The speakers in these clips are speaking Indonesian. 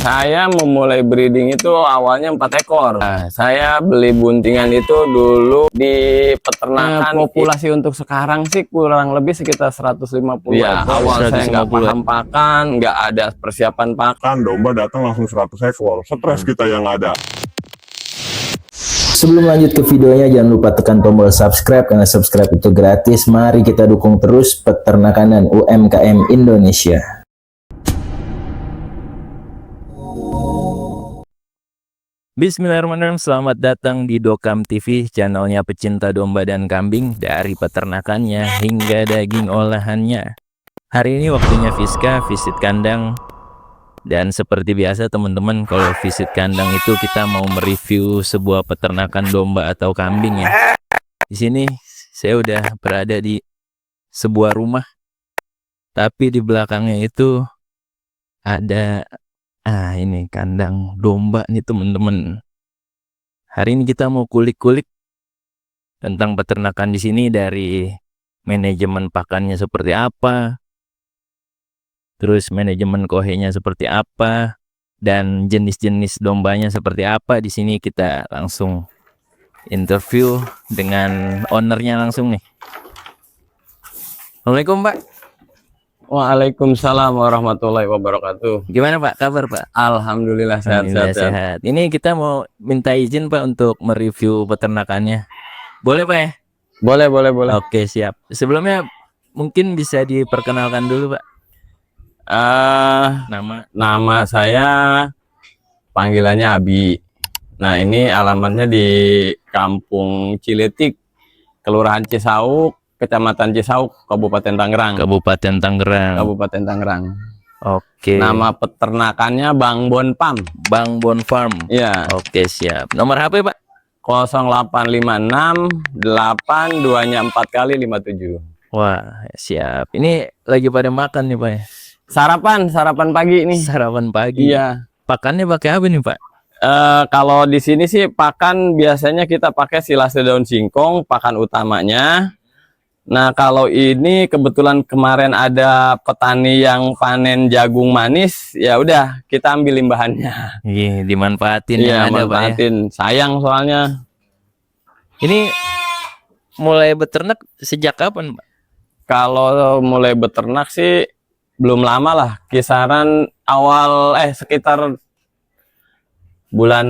Saya memulai breeding itu awalnya 4 ekor. Nah, saya beli buntingan itu dulu di peternakan. Populasi untuk sekarang sih kurang lebih sekitar 150 ya, ekor. Awal saya nggak paham pakan, nggak ada persiapan pakan. Domba datang langsung 100 ekor. Stres kita yang ada. Sebelum lanjut ke videonya, jangan lupa tekan tombol subscribe karena subscribe itu gratis. Mari kita dukung terus peternakan dan UMKM Indonesia. Bismillahirrahmanirrahim, selamat datang di Dokam TV, channelnya pecinta domba dan kambing dari peternakannya hingga daging olahannya. Hari ini waktunya Fiska visit kandang. Dan seperti biasa teman-teman, kalau visit kandang itu kita mau mereview sebuah peternakan domba atau kambing ya. Di sini saya udah berada di sebuah rumah, tapi di belakangnya itu ada ini kandang domba nih teman-teman. Hari ini kita mau kulik-kulik tentang peternakan di sini, dari manajemen pakannya seperti apa, terus manajemen kohenya seperti apa, dan jenis-jenis dombanya seperti apa. Di sini kita langsung interview dengan ownernya langsung nih. Assalamualaikum Pak. Waalaikumsalam warahmatullahi wabarakatuh. Gimana Pak kabar Pak? Alhamdulillah sehat. Ini kita mau minta izin Pak untuk mereview peternakannya. Boleh Pak ya? Boleh. Oke siap. Sebelumnya mungkin bisa diperkenalkan dulu Pak. Nama saya panggilannya Abi. Nah, ini alamatnya di Kampung Ciletik, Kelurahan Cisauk, Kecamatan Cisauk, Kabupaten Tangerang. Kabupaten Tangerang. Oke. Nama peternakannya Bang Bon Farm. Bang Bon Farm. Iya. Oke siap. Nomor HP Pak? 0856 82-nya 4 kali 57. Wah siap. Ini lagi pada makan nih Pak ya? Sarapan pagi nih. Sarapan pagi. Iya. Pakannya pakai apa nih Pak? Kalau di sini sih pakan biasanya kita pakai silase daun singkong, pakan utamanya. Nah, kalau ini kebetulan kemarin ada petani yang panen jagung manis, ya udah kita ambil limpahannya. Iya, dimanfaatin. Iya, yang ada manfaatin. Pak ya? Sayang soalnya. Ini mulai beternak sejak kapan Pak? Kalau mulai beternak sih belum lama lah, kisaran awal sekitar bulan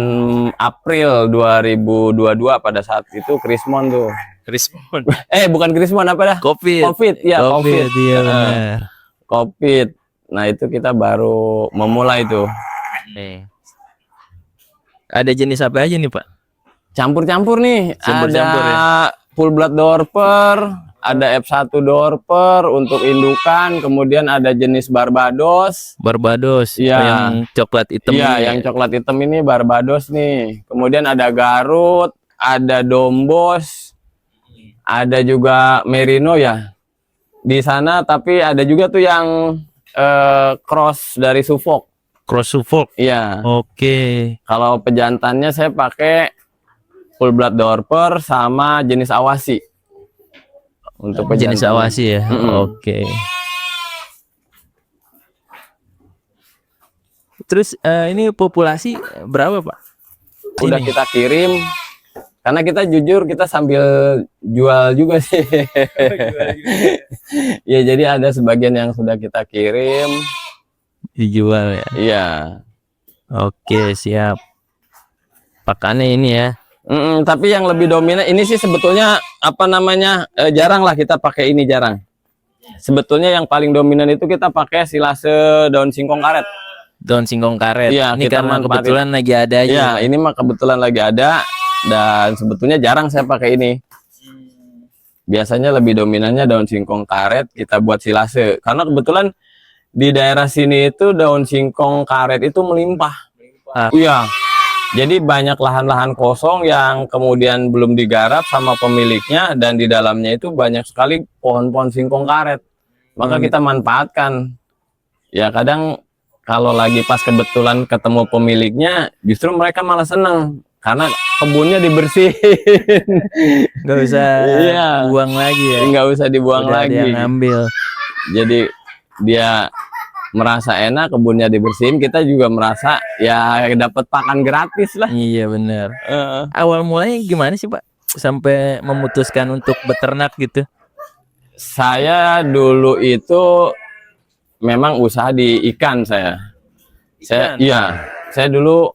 April 2022 pada saat itu Krismon tuh. Krismon. Bukan Krismon, apa dah? Covid. Ya, Covid. Iya benar. Covid. Nah, itu kita baru memulai tuh. Ada jenis apa aja nih Pak? Campur-campur nih. Campur-campur ada ya? full blood dorper, ada F1 dorper untuk indukan, kemudian ada jenis Barbados. Ya, yang coklat hitam. Iya, yang coklat hitam ini Barbados nih. Kemudian ada Garut, ada Dombos, ada juga Merino ya di sana, tapi ada juga tuh yang cross dari Suffolk. Cross Suffolk. Iya. Oke. Kalau pejantannya saya pakai full blood dorper sama jenis Awasi. Untuk jenis Awasi ya. Oke. Terus ini populasi berapa Pak? Udah kita kirim, karena kita jujur kita sambil jual juga sih. Ya, jadi ada sebagian yang sudah kita kirim dijual ya. Iya. Oke siap. Pakannya ini ya. Tapi yang lebih dominan ini sih sebetulnya jarang lah kita pakai ini, jarang. Sebetulnya yang paling dominan itu kita pakai silase daun singkong karet. Daun singkong karet. Iya, ini karena kebetulan lagi ada aja. Iya, ini mah kebetulan lagi ada, dan sebetulnya jarang saya pakai ini. Biasanya lebih dominannya daun singkong karet kita buat silase. Karena kebetulan di daerah sini itu daun singkong karet itu melimpah. Iya. Jadi banyak lahan-lahan kosong yang kemudian belum digarap sama pemiliknya, dan di dalamnya itu banyak sekali pohon-pohon singkong karet. Maka kita manfaatkan. Ya, kadang kalau lagi pas kebetulan ketemu pemiliknya, justru mereka malah seneng karena kebunnya dibersihin. Nggak usah buang lagi ya. Nggak usah dibuang udah lagi. Dia ngambil. Jadi dia merasa enak, kebunnya dibersihin, kita juga merasa ya dapat pakan gratis lah. Iya benar. Awal mulanya gimana sih Pak sampai memutuskan untuk beternak gitu? Saya dulu itu memang usaha di ikan saya. Saya dulu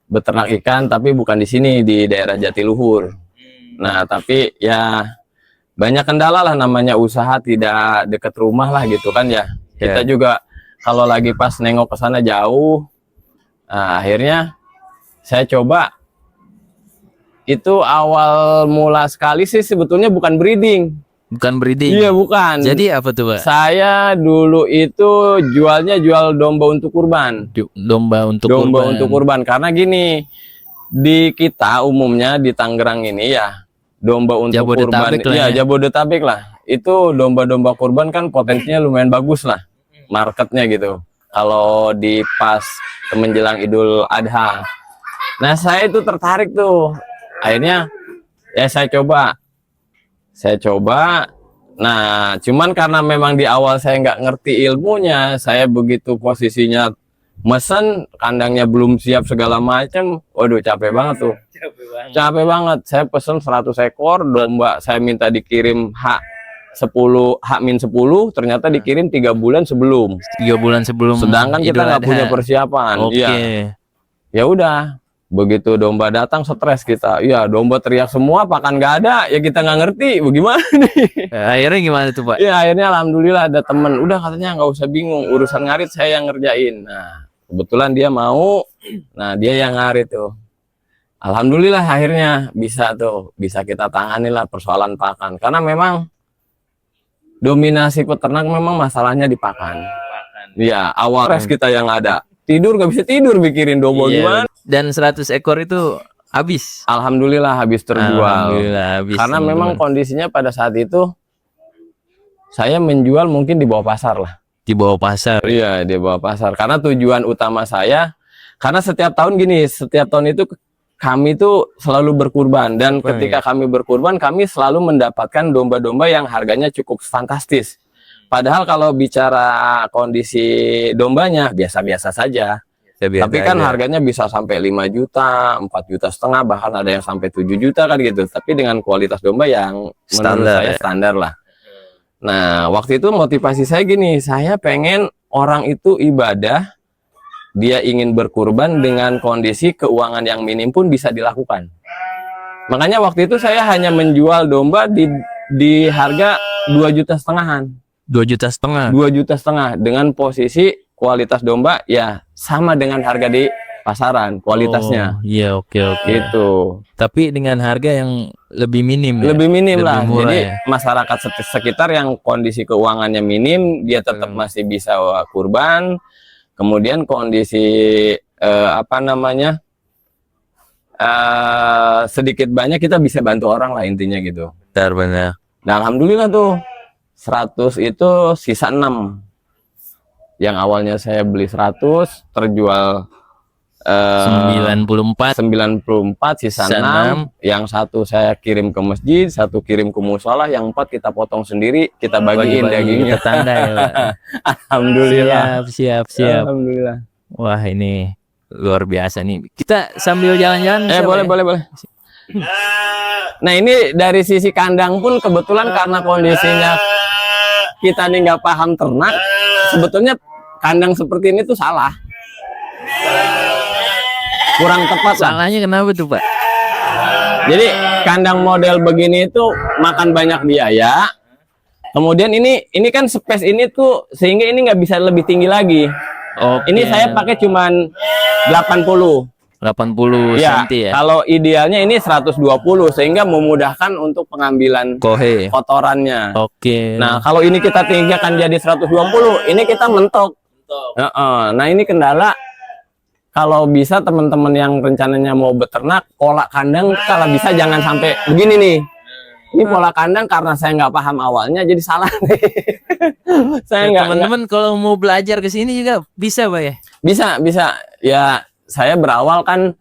beternak ikan tapi bukan di sini, di daerah Jatiluhur. Nah, tapi ya banyak kendala lah, namanya usaha tidak dekat rumah lah gitu kan ya. Kita juga kalau lagi pas nengok ke sana jauh. Nah, akhirnya saya coba. Itu awal mula sekali sih sebetulnya bukan breeding. Bukan breeding. Iya, bukan. Jadi apa tuh Pak? Saya dulu itu jual domba untuk kurban. Domba untuk Domba kurban. untuk kurban, karena gini, di kita umumnya di Tangerang ini ya domba untuk kurban, Jabodetabek lah ya ya. Jabodetabek lah. Itu domba-domba kurban kan potensinya lumayan bagus lah marketnya gitu. Kalau di pas menjelang Idul Adha. Nah, saya itu tertarik tuh. Akhirnya ya saya coba. Nah, cuman karena memang di awal saya nggak ngerti ilmunya, saya begitu posisinya mesen, kandangnya belum siap segala macam, waduh capek banget tuh. Capek banget. Saya pesen 100 ekor domba, saya minta dikirim H-10, ternyata dikirim 3 bulan sebelum. 3 bulan sebelum. Sedangkan kita Idul nggak Adha. punya persiapan. Oke. Iya. Ya udah. Begitu domba datang stres kita. Iya, domba teriak semua, pakan nggak ada. Ya kita nggak ngerti, bagaimana nih? Akhirnya gimana tuh Pak? Ya akhirnya alhamdulillah ada temen. Udah katanya nggak usah bingung, urusan ngarit saya yang ngerjain. Nah, kebetulan dia mau. Nah, dia yang ngarit tuh. Alhamdulillah akhirnya bisa kita tangani lah persoalan pakan. Karena memang dominasi peternak memang masalahnya di pakan. Iya, awal stres kita yang ada. Tidur nggak bisa tidur mikirin domba gimana. Dan 100 ekor itu habis. Alhamdulillah habis terjual. Alhamdulillah habis. Karena memang kondisinya pada saat itu saya menjual mungkin di bawah pasar lah. di bawah pasar. Iya, di bawah pasar. Karena tujuan utama saya, karena setiap tahun gini, setiap tahun itu kami tuh selalu berkurban, dan ketika kami berkurban, kami selalu mendapatkan domba-domba yang harganya cukup fantastis. Padahal kalau bicara kondisi dombanya biasa-biasa saja. Tapi kan harganya bisa sampai 5 juta, 4,5 juta, bahkan ada yang sampai 7 juta kan gitu. Tapi dengan kualitas domba yang menurut saya standar lah. Nah, waktu itu motivasi saya gini, saya pengen orang itu ibadah, dia ingin berkurban dengan kondisi keuangan yang minim pun bisa dilakukan. Makanya waktu itu saya hanya menjual domba di harga 2,5 jutaan. 2,5 juta. 2,5 juta dengan posisi kualitas domba ya sama dengan harga di pasaran kualitasnya. Iya, oke. Gitu. Tapi dengan harga yang lebih minim. Lebih minim lah. Murah, jadi ya? masyarakat sekitar yang kondisi keuangannya minim, dia tetap masih bisa kurban. Kemudian kondisi sedikit banyak kita bisa bantu orang lah intinya gitu. Benar. Nah, alhamdulillah tuh 100 itu sisa 6. Yang awalnya saya beli 100 terjual 94, sisa 6. Yang satu saya kirim ke masjid, satu kirim ke musola, yang 4 kita potong sendiri, kita bagiin dagingnya. Tetangga ya, Pak. Alhamdulillah. Siap. Alhamdulillah. Wah, ini luar biasa nih. Kita sambil jalan-jalan. Boleh. Nah, ini dari sisi kandang pun kebetulan karena kondisinya kita nih nggak paham ternak, sebetulnya kandang seperti ini tuh salah. Kurang tepat lah. Salahnya kenapa tuh, Pak? Jadi kandang model begini itu makan banyak biaya. Kemudian ini kan space ini tuh sehingga ini nggak bisa lebih tinggi lagi. Ini saya pakai cuman 80 cm ya. Kalau idealnya ini 120 sehingga memudahkan untuk pengambilan kotorannya. Oke. Nah, kalau ini kita tinggikan jadi 120, ini kita mentok. Nah, ini kendala. Kalau bisa teman-teman yang rencananya mau beternak, pola kandang kalau bisa jangan sampai begini nih. Ini pola kandang karena saya nggak paham awalnya jadi salah nih. Saya nggak. Teman-teman kalau mau belajar ke sini juga bisa, Pak ya? Bisa. Ya, saya berawal kan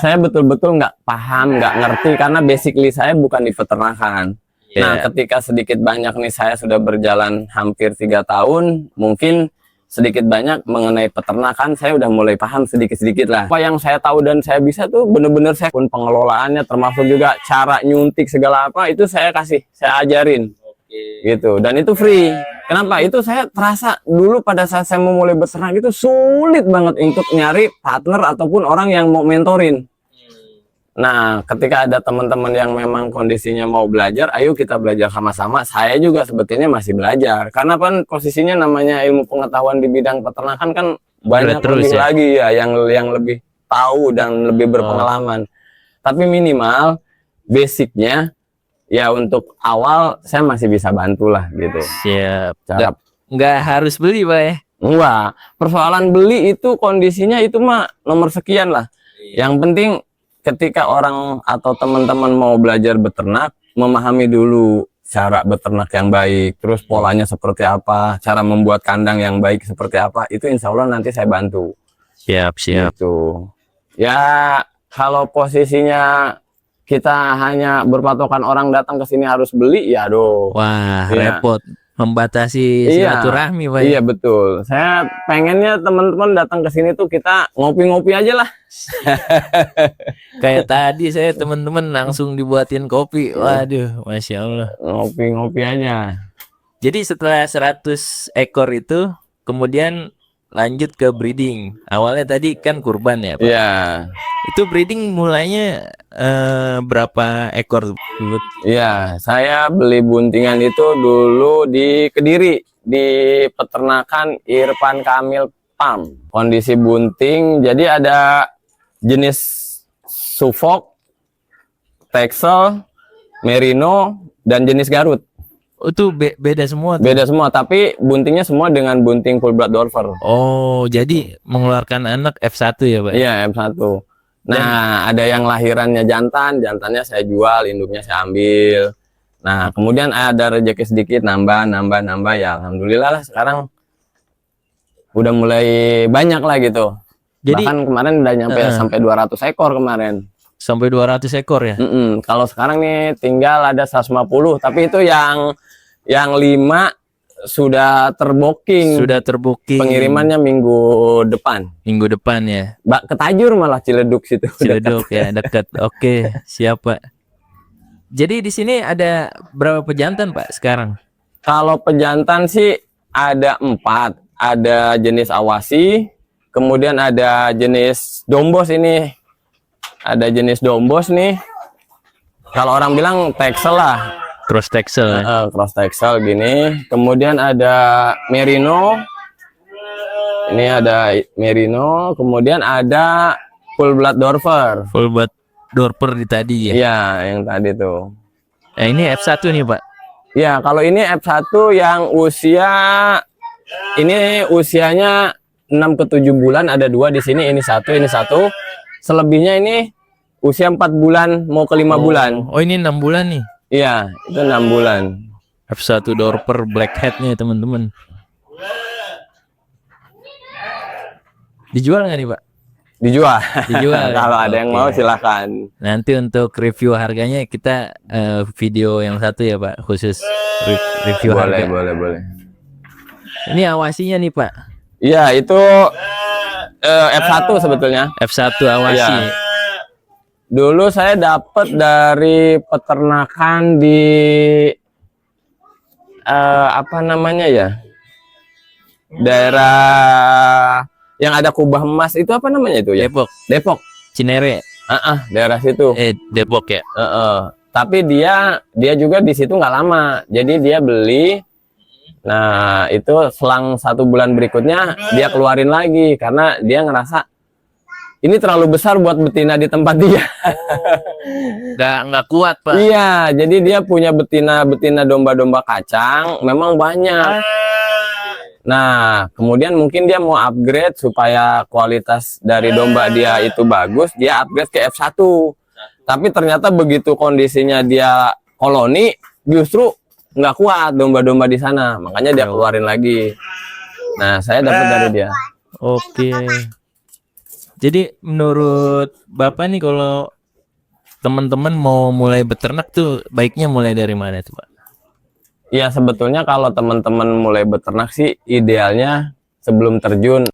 saya betul-betul nggak paham, nggak ngerti karena basically saya bukan di peternakan. Nah, ketika sedikit banyak nih saya sudah berjalan hampir 3 tahun, mungkin sedikit banyak mengenai peternakan saya udah mulai paham sedikit-sedikit lah. Apa yang saya tahu dan saya bisa tuh bener-bener saya pun pengelolaannya, termasuk juga cara nyuntik segala apa itu saya ajarin. Gitu, dan itu free. Kenapa? Itu saya terasa dulu pada saat saya memulai beternak itu sulit banget untuk nyari partner ataupun orang yang mau mentorin. Nah, ketika ada teman-teman yang memang kondisinya mau belajar, ayo kita belajar sama-sama. Saya juga sebetulnya masih belajar. Karena kan posisinya namanya ilmu pengetahuan di bidang peternakan kan banyak terus lebih ya? lagi ya yang lebih tahu dan lebih berpengalaman. Tapi minimal basicnya ya untuk awal saya masih bisa bantu lah gitu. Siap. Cara Nggak harus beli, Pak ya? enggak, persoalan beli itu kondisinya itu mah nomor sekian lah. Yang penting ketika orang atau teman-teman mau belajar beternak, memahami dulu cara beternak yang baik, terus polanya seperti apa, cara membuat kandang yang baik seperti apa, itu insya Allah nanti saya bantu. Siap. Gitu. Ya kalau posisinya kita hanya berpatokan orang datang ke sini harus beli, ya aduh. Wah, Iya. repot. Membatasi Iya. silaturahmi, Pak. Iya betul. Saya pengennya teman-teman datang ke sini tuh kita ngopi-ngopi aja lah. Kayak tadi saya teman-teman langsung dibuatin kopi. Waduh, Masya Allah. Ngopi-ngopi aja. Jadi setelah 100 ekor itu, kemudian lanjut ke breeding. Awalnya tadi kan kurban ya, Pak? Iya. Itu breeding mulainya berapa ekor dulu? Iya, saya beli buntingan itu dulu di Kediri, di peternakan Irfan Kamil Farm. Kondisi bunting, jadi ada jenis Suffolk, Texel, Merino, dan jenis Garut. Oh, itu beda semua tuh? Beda semua, tapi buntingnya semua dengan bunting full blood Dorper. Oh, jadi mengeluarkan anak F1 ya, Pak? Iya, M1. Nah, ada yang lahirannya jantannya saya jual, induknya saya ambil. Nah, kemudian ada rezeki sedikit, nambah ya. Alhamdulillah lah sekarang udah mulai banyak lah gitu. Jadi Bahkan kemarin udah nyampe sampai 200 ekor kemarin. sampai 200 ekor ya? Kalau sekarang nih tinggal ada 150, tapi itu yang 5 sudah terbooking. Sudah terbooking. Pengirimannya minggu depan. Minggu depan ya? Ke Tajur malah, Ciledug situ. Ciledug ya, dekat. Oke, siap, Pak. Jadi di sini ada berapa pejantan, Pak, sekarang? Kalau pejantan sih ada 4. Ada jenis awasi, kemudian ada jenis dombos ini. Ada jenis dombos nih. Kalau orang bilang Texel lah. Cross Texel ya? Cross Texel gini. Kemudian ada Merino. Ini ada Merino. Kemudian ada full blood Dorper. Full buat Dorper di tadi ya? Iya, yang tadi tuh. Ini F1 nih, Pak? Ya, kalau ini F1 yang ini usianya 6 ke 7 bulan, ada 2 di sini, ini satu. Selebihnya ini usia 4 bulan mau ke 5 bulan. Oh, ini 6 bulan nih. Iya, itu 6 bulan. F1 Dorper Blackhead-nya teman-teman. Dijual nggak nih, Pak? Dijual. Dijual. Kalau ada yang Oke. mau silakan. Nanti untuk review harganya kita video yang satu ya, Pak, khusus review harga. Boleh. Ini awasinya nih, Pak. Iya, itu F1 sebetulnya. F1 awasi. Iya. Dulu saya dapat dari peternakan di apa namanya ya? Daerah yang ada kubah emas itu apa namanya itu ya? Depok. Cinere. Daerah situ. Depok ya. Tapi dia juga di situ nggak lama. Jadi dia beli. Nah, itu selang 1 bulan berikutnya dia keluarin lagi karena dia ngerasa ini terlalu besar buat betina di tempat dia. Nggak kuat, Pak. Iya, jadi dia punya betina domba-domba kacang memang banyak. Nah, kemudian mungkin dia mau upgrade supaya kualitas dari domba dia itu bagus, dia upgrade ke F1. Tapi ternyata begitu kondisinya dia koloni, justru nggak kuat domba-domba di sana, makanya dia keluarin lagi. Nah, saya dapat dari dia. Oke. Jadi menurut Bapak nih kalau teman-teman mau mulai beternak tuh baiknya mulai dari mana tuh, Pak? Ya sebetulnya kalau teman-teman mulai beternak sih idealnya sebelum terjun